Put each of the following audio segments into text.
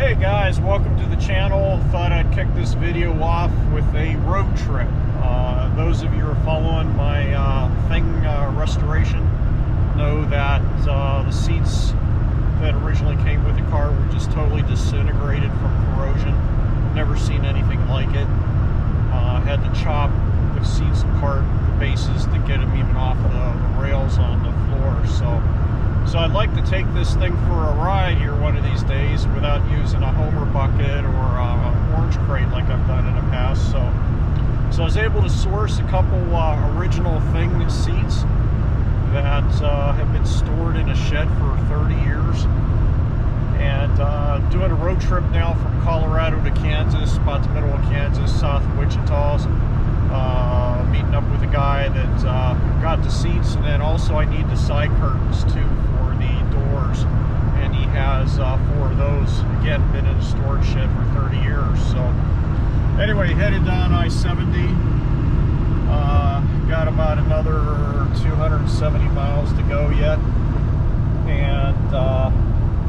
Hey guys, welcome to the channel. Thought I'd kick this video off with a road trip. Those of you who are following my restoration know that the seats that originally came with the car were just totally disintegrated from corrosion. Never seen anything like it. Had to chop the seats apart, the bases, to get them even off the rails on the floor. So I'd like to take this thing for a ride here one of these days without using a Homer bucket or an orange crate like I've done in the past. So I was able to source a couple original thing seats that have been stored in a shed for 30 years. And doing a road trip now from Colorado to Kansas, about the middle of Kansas, south of Wichita. Meeting up with a guy that got the seats, and then also I need the side curtains too for the doors, and he has 4 of those. Again, been in a storage shed for 30 years. So anyway, headed down I-70. Got about another 270 miles to go yet, and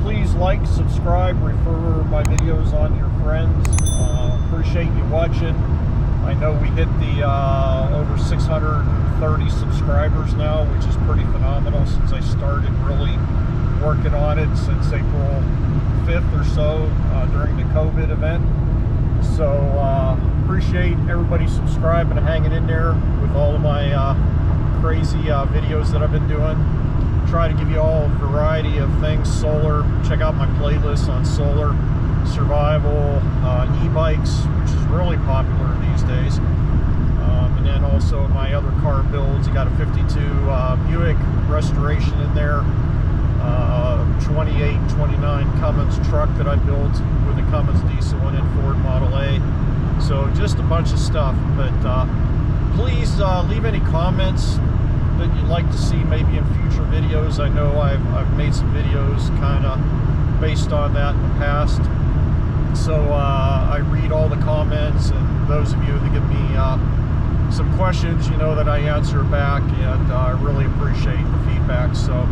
please like, subscribe, refer my videos on to your friends. Appreciate you watching. I know we hit the over 630 subscribers now, which is pretty phenomenal since I started really working on it since April 5th or so during the COVID event. So appreciate everybody subscribing and hanging in there with all of my crazy videos that I've been doing. Try to give you all a variety of things. Solar, check out my playlist on solar, survival, e-bikes, which is really popular these days, and then also my other car builds. You got a 52 Buick restoration in there, 28, 29 Cummins truck that I built with a Cummins diesel and in Ford Model A. So just a bunch of stuff, but please leave any comments that you'd like to see maybe in future videos. I know I've made some videos kind of based on that in the past. So I read all the comments, and those of you that give me some questions, you know that I answer back, and I really appreciate the feedback. So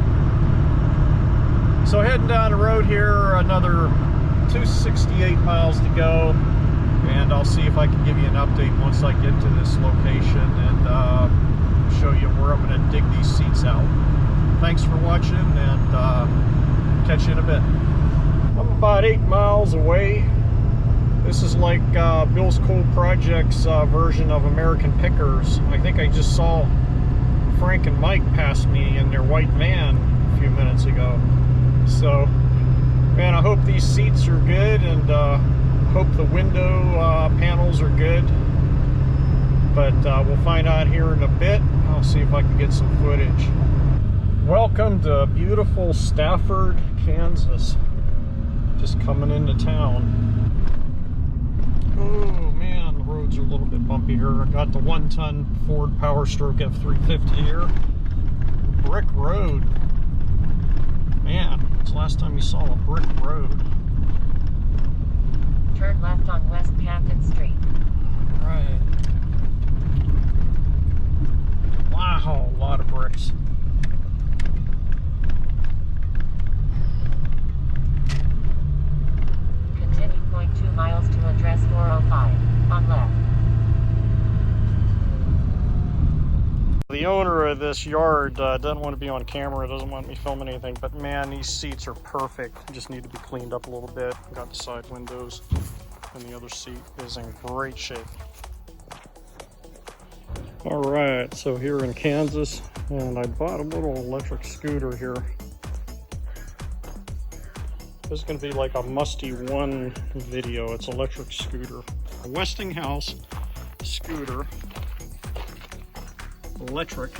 heading down the road here, another 268 miles to go, and I'll see if I can give you an update once I get to this location and show you where I'm going to dig these seats out. Thanks for watching, and catch you in a bit. I'm about 8 miles away. This is like Bill's Coal Project's version of American Pickers. I think I just saw Frank and Mike pass me in their white van a few minutes ago. So, man, I hope these seats are good, and hope the window panels are good. But we'll find out here in a bit. I'll see if I can get some footage. Welcome to beautiful Stafford, Kansas. Just coming into town. Oh man, the roads are a little bit bumpy here. I got the 1-ton Ford Power Stroke F350 here. Brick road. Man, it's the last time you saw a brick road. Turn left on West Camden Street. Right. Wow, a lot of bricks. Continue 0.2 miles to address 405 on left. The owner of this yard doesn't want to be on camera, doesn't want me filming anything, but man, these seats are perfect. Just need to be cleaned up a little bit. Got the side windows, and the other seat is in great shape. All right, so here in Kansas, and I bought a little electric scooter here. This is going to be like a Musty One video. It's electric scooter. A Westinghouse scooter. Electric.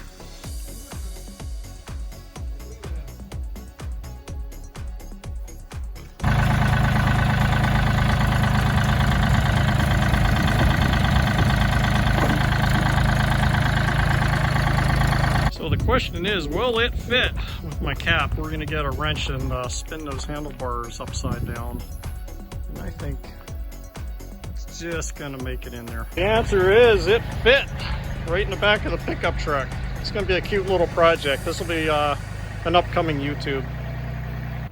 So the question is, will it fit with my cap? We're going to get a wrench and spin those handlebars upside down. And I think it's just going to make it in there. The answer is it fit right in the back of the pickup truck. It's going to be a cute little project. This will be an upcoming YouTube.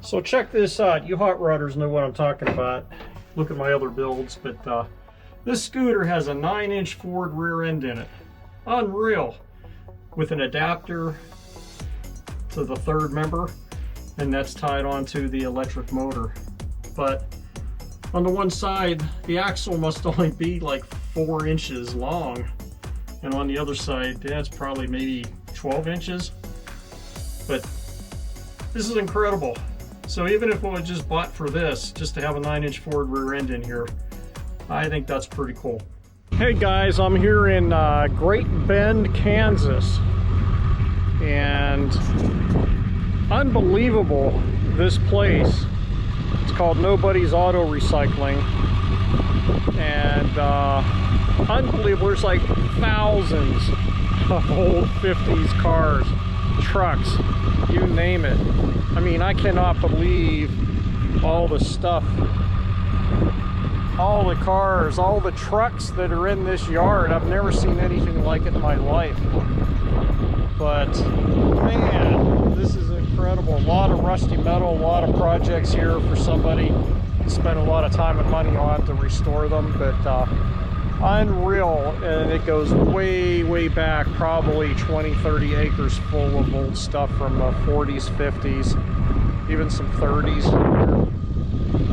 So check this out. You hot rodders know what I'm talking about. Look at my other builds, but this scooter has a 9-inch forward rear end in it. Unreal. With an adapter to the third member, and that's tied onto the electric motor. But on the one side, the axle must only be like 4 inches long, and on the other side, that's probably maybe 12 inches. But this is incredible. So even if it was just bought for this, just to have a 9-inch forward rear end in here, I think that's pretty cool. Hey guys, I'm here in Great Bend, Kansas, and unbelievable, this place. It's called Nobody's Auto Recycling, and unbelievable. There's like thousands of old 50s cars, trucks, you name it. I mean, I cannot believe all the stuff, all the cars, all the trucks that are in this yard. I've never seen anything like it in my life. But man, this is incredible. A lot of rusty metal, a lot of projects here for somebody to spend a lot of time and money on to restore them. But unreal, and it goes way back, probably 20-30 acres full of old stuff from the 40s, 50s, even some 30s.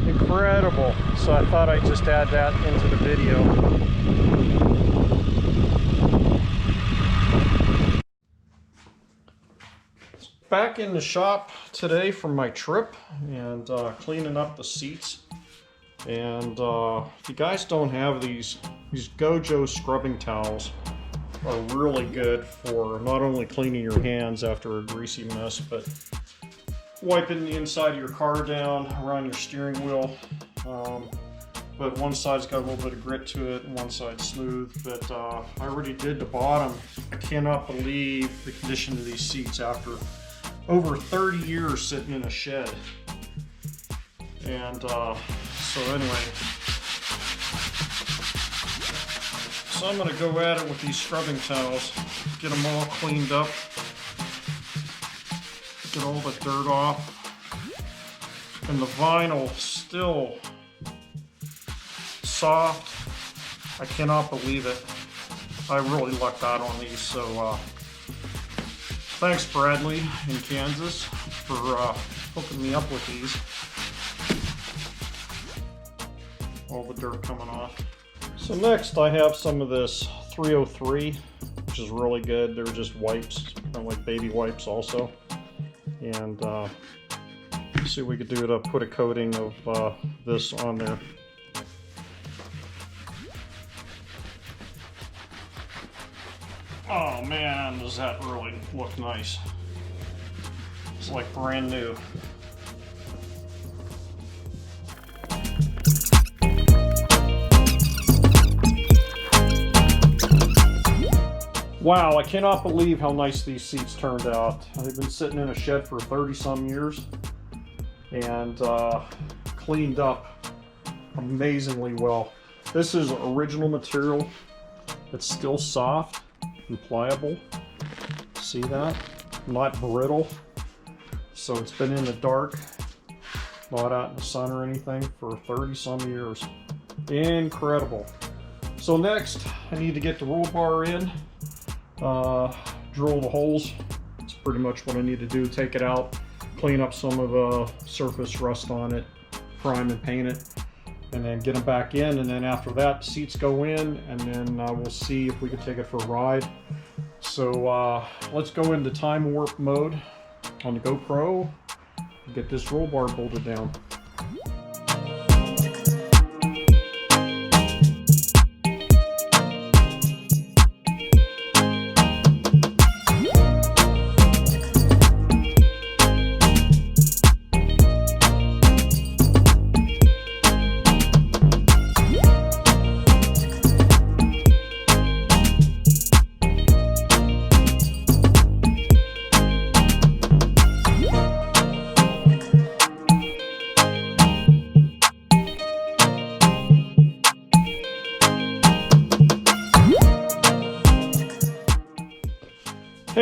Incredible. So I thought I'd just add that into the video. Back in the shop today from my trip, and cleaning up the seats. And if you guys don't have these Gojo scrubbing towels are really good for not only cleaning your hands after a greasy mess, but wiping the inside of your car down around your steering wheel. But one side's got a little bit of grit to it and one side's smooth. But I already did the bottom. I cannot believe the condition of these seats after over 30 years sitting in a shed. And so anyway, so I'm gonna go at it with these scrubbing towels, get them all cleaned up, get all the dirt off, and the vinyl still soft. I cannot believe it. I really lucked out on these. So thanks Bradley in Kansas for hooking me up with these. All the dirt coming off. So next I have some of this 303, which is really good. They're just wipes, kind of like baby wipes also. And see if we could do to put a coating of this on there. Oh man, does that really look nice. It's like brand new. Wow, I cannot believe how nice these seats turned out. They've been sitting in a shed for 30-some years and cleaned up amazingly well. This is original material. It's still soft and pliable. See that? Not brittle. So it's been in the dark, not out in the sun or anything for 30-some years. Incredible. So next, I need to get the roll bar in. Drill the holes. That's pretty much what I need to do. Take it out, clean up some of the surface rust on it, prime and paint it, and then get them back in. And then after that, seats go in, and then we'll see if we can take it for a ride. So let's go into time warp mode on the GoPro and get this roll bar bolted down.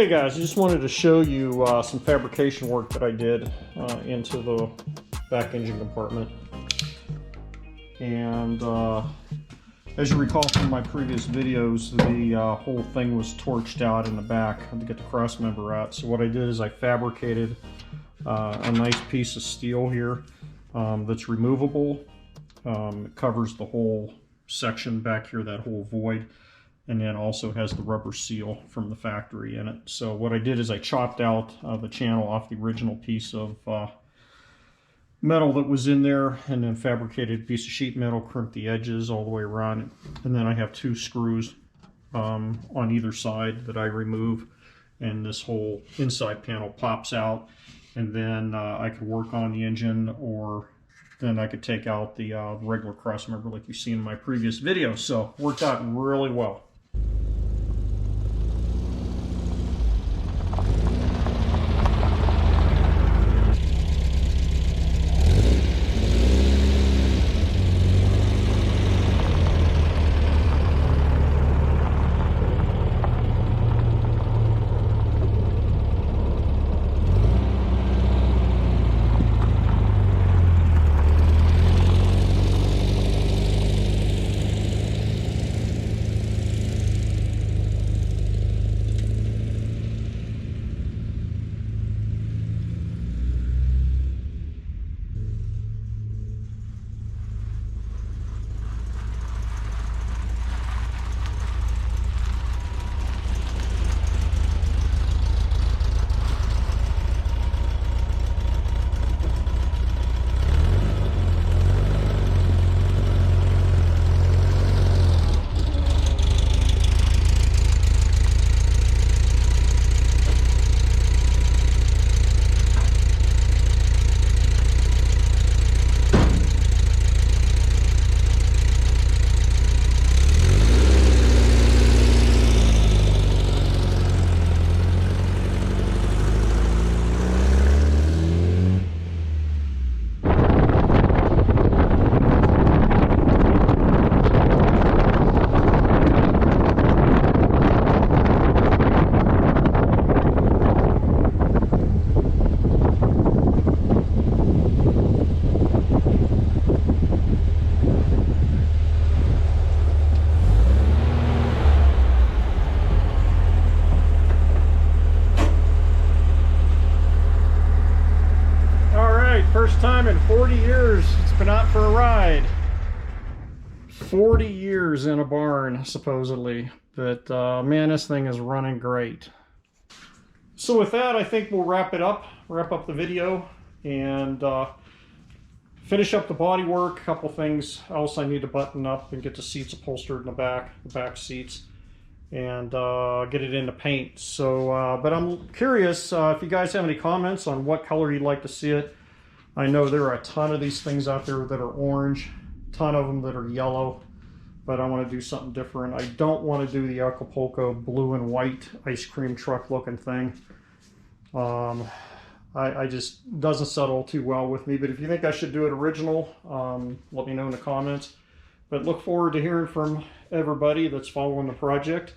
Hey guys, I just wanted to show you some fabrication work that I did. into the back engine compartment. And as you recall from my previous videos, the whole thing was torched out in the back to get the cross member out. So what I did is I fabricated a nice piece of steel here that's removable. It covers the whole section back here, that whole void, and then also has the rubber seal from the factory in it. So what I did is I chopped out the channel off the original piece of metal that was in there, and then fabricated a piece of sheet metal, crimped the edges all the way around it. And then I have 2 screws on either side that I remove, and this whole inside panel pops out. And then I could work on the engine, or then I could take out the regular cross member like you've seen in my previous video. So worked out really well. First time in 40 years it's been out for a ride. 40 years in a barn, supposedly. But man, this thing is running great. So with that, I think we'll wrap up the video, and finish up the body work. A couple things else I need to button up and get the seats upholstered in the back seats, and get it into paint. So but I'm curious if you guys have any comments on what color you'd like to see it. I know there are a ton of these things out there that are orange, a ton of them that are yellow, but I want to do something different. I don't want to do the Acapulco blue and white ice cream truck looking thing. I just doesn't settle too well with me. But if you think I should do it original, let me know in the comments. But look forward to hearing from everybody that's following the project.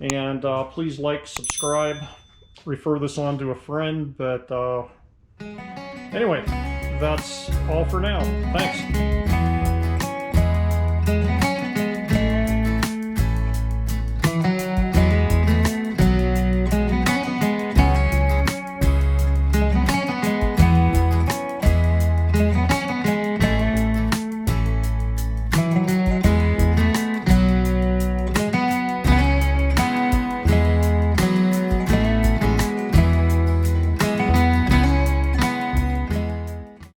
And please like, subscribe, refer this on to a friend. But anyway, that's all for now. Thanks.